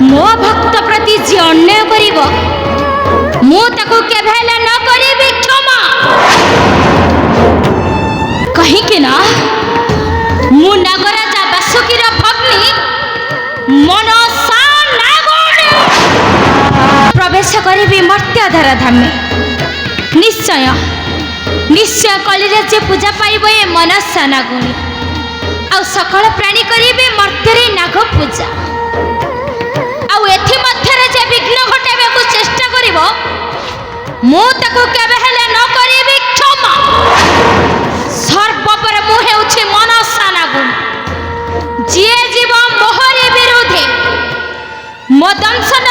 मो भक्त प्रति जी अन्याय करिब मु ताको केबे हेले न करिबि क्षमा कहीं के ना मु नागराजा बासुकीर भग्नी मनसा नागणी प्रवेश करिबि मर्त्याधारा धामे निश्चय निश्चय कलिरे जे पूजा पाइब ए मनसा नागणी आ सकल प्राणी करिबे मर्त्यरे नाग पूजा आ एथि मध्यरे जे विघ्न घटाइबा को चेष्टा करिब मु ताको केबे हेले न करिबि क्षमा सर्वपर मु हेउछि मनसा नागणी जे जीव मोहरी विरोधे मदंसन